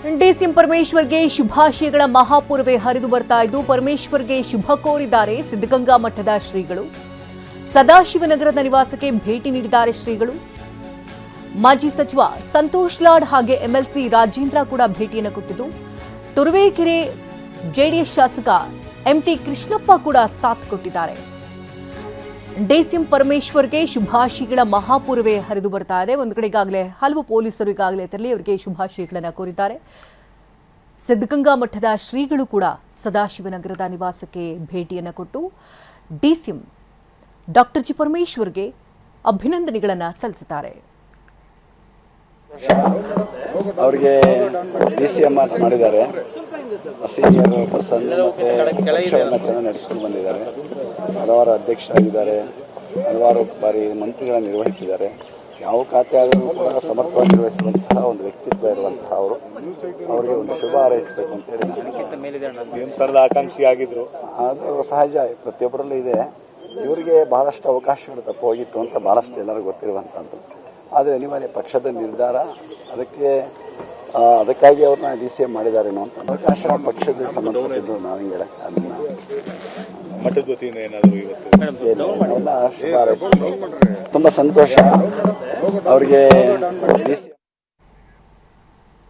DCM ಪರಮೇಶ್ವರ್ಗೆ ಶುಭಾಶಯಗಳ ಮಹಾಪೂರ್ವೇ ಹರಿದು ಬರ್ತಾ ಇದ್ದು ಪರಮೇಶ್ವರ್ಗೆ ಶುಭ ಕೋರಿದ್ದಾರೆ ಸಿದ್ಧಗಂಗಾ ಮಠದ ಶ್ರೀಗಳು. ಸದಾಶಿವನಗರದ ನಿವಾಸಕ್ಕೆ ಭೇಟಿ ನೀಡಿದ್ದಾರೆ ಶ್ರೀಗಳು. ಮಾಜಿ ಸಚಿವ ಸಂತೋಷ್ ಲಾಡ್ ಹಾಗೆ ಎಂಎಲ್ಸಿ ರಾಜೇಂದ್ರ ಕೂಡ ಭೇಟಿಯನ್ನು ಕೊಟ್ಟಿದ್ದು, ತುರುವೇಕೆರೆ ಜೆಡಿಎಸ್ ಶಾಸಕ ಎಂಟಿ ಕೃಷ್ಣಪ್ಪ ಕೂಡ ಸಾಥ್ ಕೊಟ್ಟಿದ್ದಾರೆ. ಡಿಸಿಎಂ ಪರಮೇಶ್ವರ್ಗೆ ಶುಭಾಶಯಗಳ ಮಹಾಪೂರ್ವೇ ಹರಿದು ಬರ್ತಾ ಇದೆ. ಒಂದು ಕಡೆ ಈಗಾಗಲೇ ಹಲವು ಪೊಲೀಸರು ಈಗಾಗಲೇ ತೆರಳಿ ಅವರಿಗೆ ಶುಭಾಶಯಗಳನ್ನು ಕೋರಿದ್ದಾರೆ. ಸಿದ್ಧಗಂಗಾ ಮಠದ ಶ್ರೀಗಳು ಕೂಡ ಸದಾಶಿವನಗರದ ನಿವಾಸಕ್ಕೆ ಭೇಟಿಯನ್ನು ಕೊಟ್ಟು ಡಿಸಿಎಂ ಡಾಕ್ಟರ್ ಜಿ ಪರಮೇಶ್ವರ್ಗೆ ಅಭಿನಂದನೆಗಳನ್ನು ಸಲ್ಲಿಸಿದ್ದಾರೆ. ಅವರಿಗೆ ಡಿಸಿಎಂ ಮಾಡಿದ್ದಾರೆ. ಸೀನಿಯರ್ ಪರ್ಸನ್ ಮತ್ತೆ ಪಕ್ಷವನ್ನು ಚೆನ್ನಾಗಿ ನಡೆಸಿಕೊಂಡು ಬಂದಿದ್ದಾರೆ. ಹಲವಾರು ಅಧ್ಯಕ್ಷರಾಗಿದ್ದಾರೆ, ಹಲವಾರು ಬಾರಿ ಮಂತ್ರಿಗಳನ್ನು ನಿರ್ವಹಿಸಿದ್ದಾರೆ. ಯಾವ ಖಾತೆ ಆದರೂ ಕೂಡ ಸಮರ್ಥವಾಗಿ ನಿರ್ವಹಿಸುವಂತಹ ಒಂದು ವ್ಯಕ್ತಿತ್ವ ಇರುವಂತಹ ಅವರು. ಅವರಿಗೆ ಒಂದು ಶುಭ ಹಾರೈಸಬೇಕು ಅಂತೇಳಿ ಆಕಾಂಕ್ಷಿ ಆಗಿದ್ರು. ಅದು ಸಹಜ, ಪ್ರತಿಯೊಬ್ಬರಲ್ಲೂ ಇದೆ. ಇವರಿಗೆ ಬಹಳಷ್ಟು ಅವಕಾಶಗಳು ತಪ್ಪು ಹೋಗಿತ್ತು ಅಂತ ಬಹಳಷ್ಟು ಎಲ್ಲರಿಗೂ ಗೊತ್ತಿರುವಂಥದ್ದು. ಆದರೆ ಅನಿವಾರ್ಯ ಪಕ್ಷದ ನಿರ್ಧಾರ, ಅದಕ್ಕಾಗಿ ಅವ್ರನ್ನ ಡಿಸಿಎಂ ಮಾಡಿದಾರೇನೋ ಅಂತ ಅವಕಾಶ ಪಕ್ಷದ ಸಂಬಂಧಪಟ್ಟಿದ್ದು ನಾವು ಹೇಳಕ್ಕೆ ಅದನ್ನ ಮಠದ ವತಿಯಿಂದ ಏನಾದರೂ ಇವತ್ತು ತುಂಬ ಸಂತೋಷ ಅವರಿಗೆ ಡಿಸಿಎಂ